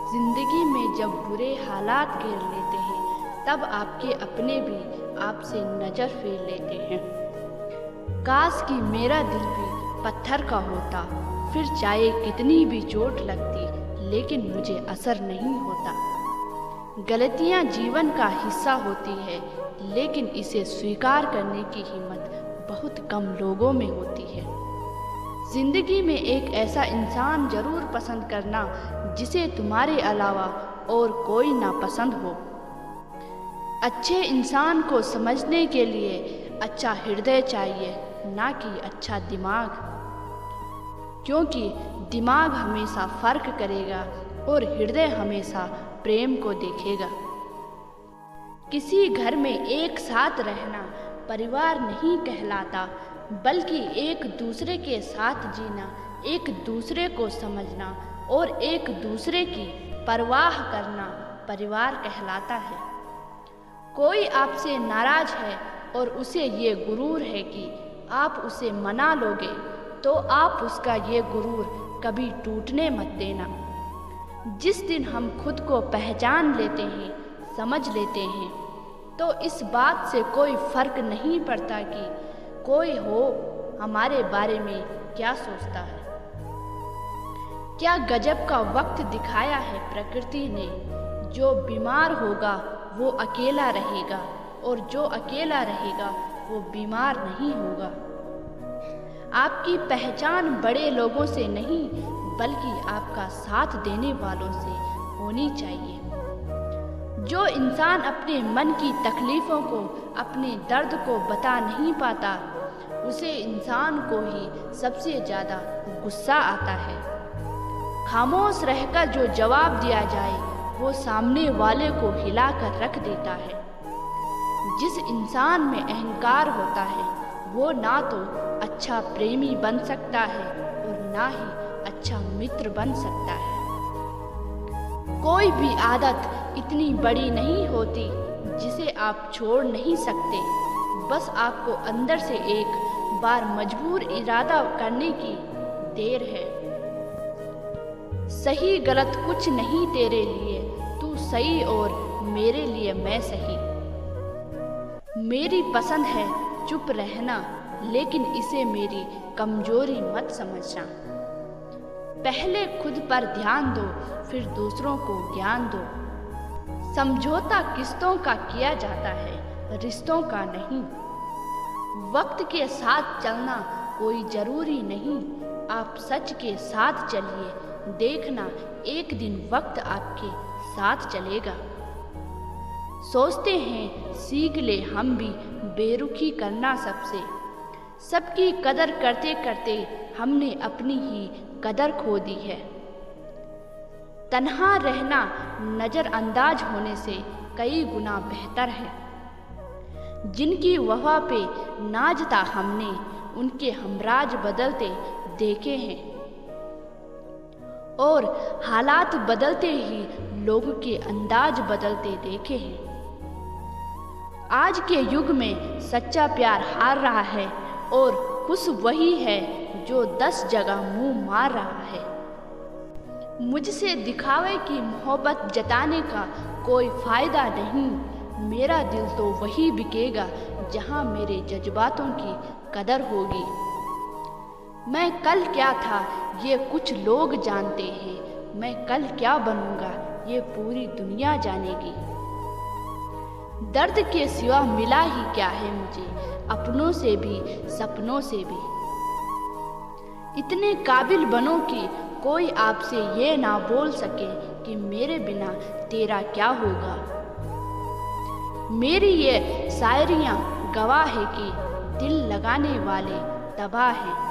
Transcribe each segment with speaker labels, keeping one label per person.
Speaker 1: जिंदगी में जब बुरे हालात घेर लेते हैं तब आपके अपने भी आपसे नजर फेर लेते हैं। काश कि मेरा दिल भी पत्थर का होता, फिर चाहे कितनी भी चोट लगती लेकिन मुझे असर नहीं होता। गलतियां जीवन का हिस्सा होती है, लेकिन इसे स्वीकार करने की हिम्मत बहुत कम लोगों में होती है। जिंदगी में एक ऐसा इंसान जरूर पसंद करना जिसे तुम्हारे अलावा और कोई ना पसंद हो। अच्छे इंसान को समझने के लिए अच्छा हृदय चाहिए, ना कि अच्छा दिमाग, क्योंकि दिमाग हमेशा फर्क करेगा और हृदय हमेशा प्रेम को देखेगा। किसी घर में एक साथ रहना परिवार नहीं कहलाता, बल्कि एक दूसरे के साथ जीना, एक दूसरे को समझना और एक दूसरे की परवाह करना परिवार कहलाता है। कोई आपसे नाराज है और उसे ये गुरूर है कि आप उसे मना लोगे, तो आप उसका ये गुरूर कभी टूटने मत देना। जिस दिन हम खुद को पहचान लेते हैं, समझ लेते हैं, तो इस बात से कोई फर्क नहीं पड़ता कि कोई हो हमारे बारे में क्या सोचता है। क्या गजब का वक्त दिखाया है प्रकृति ने। जो बीमार होगा वो अकेला रहेगा और जो अकेला रहेगा वो बीमार नहीं होगा। आपकी पहचान बड़े लोगों से नहीं, बल्कि आपका साथ देने वालों से होनी चाहिए। जो इंसान अपने मन की तकलीफ़ों को, अपने दर्द को बता नहीं पाता, उसे इंसान को ही सबसे ज़्यादा गुस्सा आता है। खामोश रहकर जो जवाब दिया जाए वो सामने वाले को हिलाकर रख देता है। जिस इंसान में अहंकार होता है वो ना तो अच्छा प्रेमी बन सकता है और ना ही अच्छा मित्र बन सकता है। कोई भी आदत इतनी बड़ी नहीं होती जिसे आप छोड़ नहीं सकते, बस आपको अंदर से एक बार मजबूर इरादा करने की देर है। सही गलत कुछ नहीं तेरे लिए, तू सही और मेरे लिए मैं सही। मेरी पसंद है चुप रहना, लेकिन इसे मेरी कमजोरी मत समझना। पहले खुद पर ध्यान दो, फिर दूसरों को ज्ञान दो। समझौता किस्तों का किया जाता है, रिश्तों का नहीं। वक्त के साथ चलना कोई जरूरी नहीं, आप सच के साथ चलिए, देखना एक दिन वक्त आपके साथ चलेगा। सोचते हैं सीख ले हम भी बेरुखी करना सबसे, सबकी कदर करते करते हमने अपनी ही कदर खो दी है। तन्हा रहना नज़रअंदाज होने से कई गुना बेहतर है। जिनकी वफा पे नाज था हमने, उनके हमराज बदलते देखे हैं, और हालात बदलते ही लोगों के अंदाज बदलते देखे हैं। आज के युग में सच्चा प्यार हार रहा है और खुश वही है जो 10 जगह मुंह मार रहा है। मुझसे दिखावे की मोहब्बत जताने का कोई फायदा नहीं, मेरा दिल तो वही बिकेगा जहां मेरे जज्बातों की कदर होगी। मैं कल क्या था ये कुछ लोग जानते हैं, मैं कल क्या बनूंगा ये पूरी दुनिया जानेगी। दर्द के सिवा मिला ही क्या है मुझे, अपनों से भी सपनों से भी। इतने काबिल बनो कि कोई आपसे ये ना बोल सके कि मेरे बिना तेरा क्या होगा। मेरी ये शायरियाँ गवाह है कि दिल लगाने वाले तबाह हैं।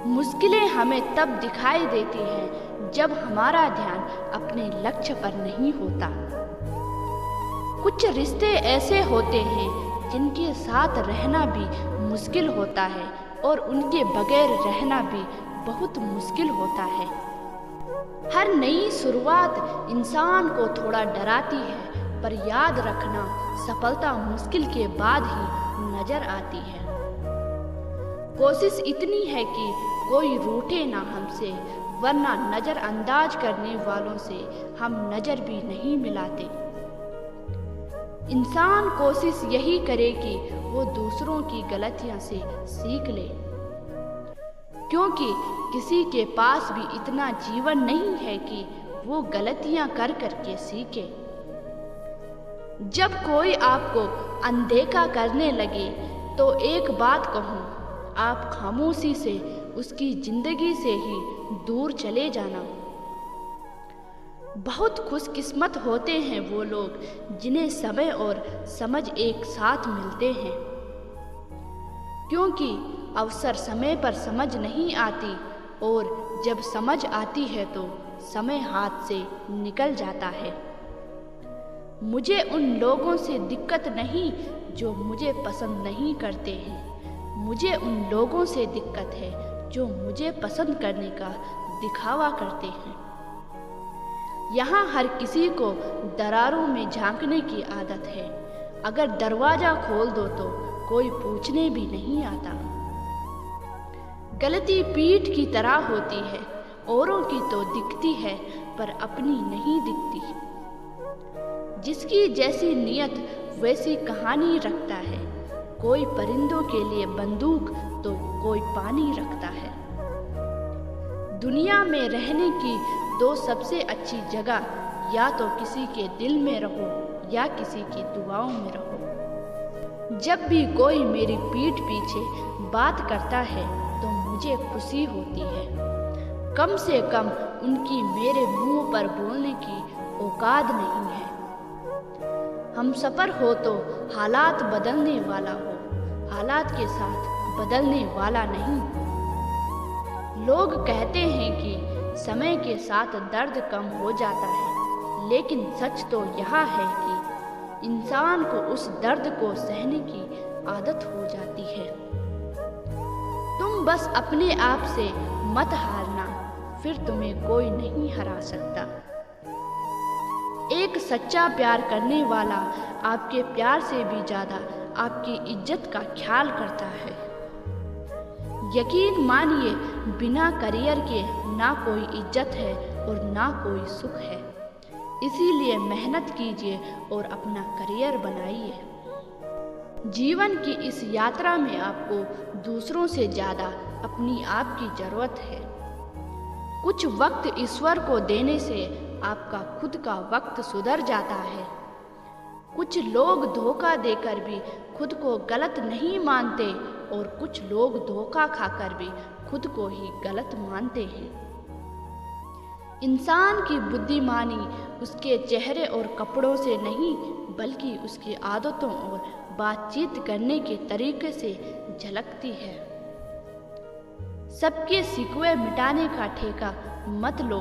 Speaker 1: मुश्किलें हमें तब दिखाई देती हैं जब हमारा ध्यान अपने लक्ष्य पर नहीं होता। कुछ रिश्ते ऐसे होते हैं जिनके साथ रहना भी मुश्किल होता है और उनके बगैर रहना भी बहुत मुश्किल होता है। हर नई शुरुआत इंसान को थोड़ा डराती है, पर याद रखना सफलता मुश्किल के बाद ही नजर आती है। कोशिश इतनी है कि कोई रूठे ना हमसे, वरना नज़रअंदाज करने वालों से हम नज़र भी नहीं मिलाते। इंसान कोशिश यही करे कि वो दूसरों की गलतियों से सीख ले, क्योंकि किसी के पास भी इतना जीवन नहीं है कि वो गलतियां कर करके सीखे। जब कोई आपको अनदेखा करने लगे तो एक बात कहूँ, आप खामोशी से उसकी जिंदगी से ही दूर चले जाना। बहुत खुशकिस्मत होते हैं वो लोग जिन्हें समय और समझ एक साथ मिलते हैं, क्योंकि अवसर समय पर समझ नहीं आती और जब समझ आती है तो समय हाथ से निकल जाता है। मुझे उन लोगों से दिक्कत नहीं जो मुझे पसंद नहीं करते हैं, मुझे उन लोगों से दिक्कत है जो मुझे पसंद करने का दिखावा करते हैं। यहाँ हर किसी को दरारों में झांकने की आदत है। अगर दरवाज़ा खोल दो तो कोई पूछने भी नहीं आता। गलती पीठ की तरह होती है, औरों की तो दिखती है पर अपनी नहीं दिखती। जिसकी जैसी नियत वैसी कहानी रखता है। कोई परिंदों के लिए बंदूक तो कोई पानी रखता है। दुनिया में रहने की दो सबसे अच्छी जगह, या तो किसी के दिल में रहो या किसी की दुआओं में रहो। जब भी कोई मेरी पीठ पीछे बात करता है तो मुझे खुशी होती है। कम से कम उनकी मेरे मुंह पर बोलने की औकात नहीं है। हम सफ़र हो तो हालात बदलने वाला हो, हालात के साथ बदलने वाला नहीं। लोग कहते हैं कि समय के साथ दर्द कम हो जाता है, लेकिन सच तो यह है कि इंसान को उस दर्द को सहने की आदत हो जाती है। तुम बस अपने आप से मत हारना, फिर तुम्हें कोई नहीं हरा सकता। एक सच्चा प्यार करने वाला आपके प्यार से भी ज़्यादा आपकी इज्जत का ख्याल करता है। यकीन मानिए, बिना करियर के ना कोई इज्जत है और ना कोई सुख है। इसीलिए मेहनत कीजिए और अपना करियर बनाइए। जीवन की इस यात्रा में आपको दूसरों से ज़्यादा अपनी आप की ज़रूरत है। कुछ वक्त ईश्वर को देने से आपका खुद का वक्त सुधर जाता है। कुछ लोग धोखा देकर भी खुद को गलत नहीं मानते और कुछ लोग धोखा खाकर भी खुद को ही गलत मानते हैं। इंसान की बुद्धिमानी उसके चेहरे और कपड़ों से नहीं, बल्कि उसकी आदतों और बातचीत करने के तरीके से झलकती है। सबके शिकवे मिटाने का ठेका मत लो,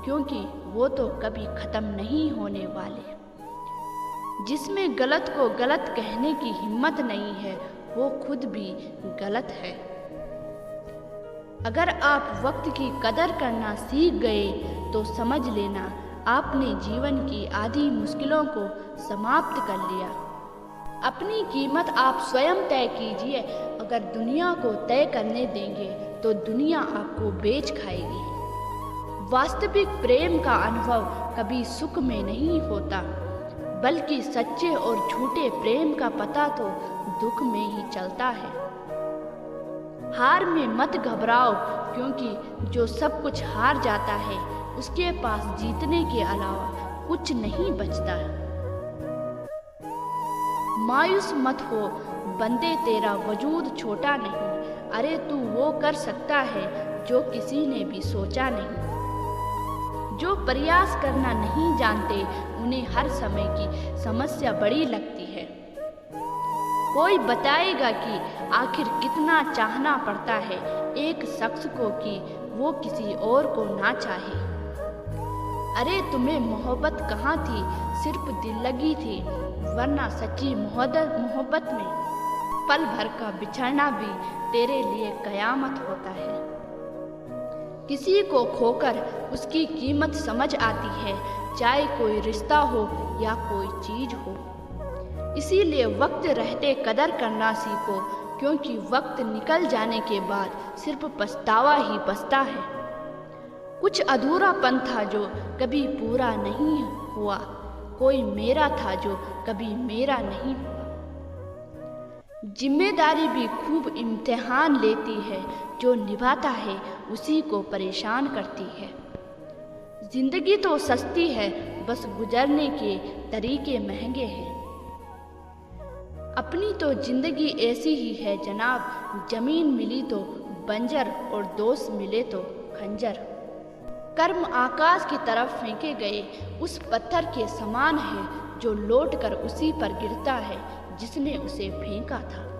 Speaker 1: क्योंकि वो तो कभी खत्म नहीं होने वाले। जिसमें गलत को गलत कहने की हिम्मत नहीं है, वो खुद भी गलत है। अगर आप वक्त की कदर करना सीख गए तो समझ लेना आपने जीवन की आधी मुश्किलों को समाप्त कर लिया। अपनी कीमत आप स्वयं तय कीजिए। अगर दुनिया को तय करने देंगे तो दुनिया आपको बेच खाएगी। वास्तविक प्रेम का अनुभव कभी सुख में नहीं होता, बल्कि सच्चे और झूठे प्रेम का पता तो दुख में ही चलता है। हार में मत घबराओ, क्योंकि जो सब कुछ हार जाता है उसके पास जीतने के अलावा कुछ नहीं बचता। मायूस मत हो बंदे, तेरा वजूद छोटा नहीं। अरे तू वो कर सकता है जो किसी ने भी सोचा नहीं। जो प्रयास करना नहीं जानते उन्हें हर समय की समस्या बड़ी लगती है। कोई बताएगा कि आखिर कितना चाहना पड़ता है एक शख्स को कि वो किसी और को ना चाहे। अरे तुम्हें मोहब्बत कहाँ थी, सिर्फ दिल लगी थी, वरना सच्ची मोहब्बत में पल भर का बिछड़ना भी तेरे लिए कयामत होता है। किसी को खोकर उसकी कीमत समझ आती है, चाहे कोई रिश्ता हो या कोई चीज हो। इसीलिए वक्त रहते कदर करना सीखो, क्योंकि वक्त निकल जाने के बाद सिर्फ पछतावा ही बचता है। कुछ अधूरापन था जो कभी पूरा नहीं हुआ, कोई मेरा था जो कभी मेरा नहीं हुआ। जिम्मेदारी भी खूब इम्तिहान लेती है, जो निभाता है उसी को परेशान करती है। जिंदगी तो सस्ती है, बस गुजरने के तरीके महंगे हैं। अपनी तो जिंदगी ऐसी ही है जनाब, जमीन मिली तो बंजर और दोस्त मिले तो खंजर। कर्म आकाश की तरफ फेंके गए उस पत्थर के समान है, जो लौट कर उसी पर गिरता है जिसने उसे फेंका था।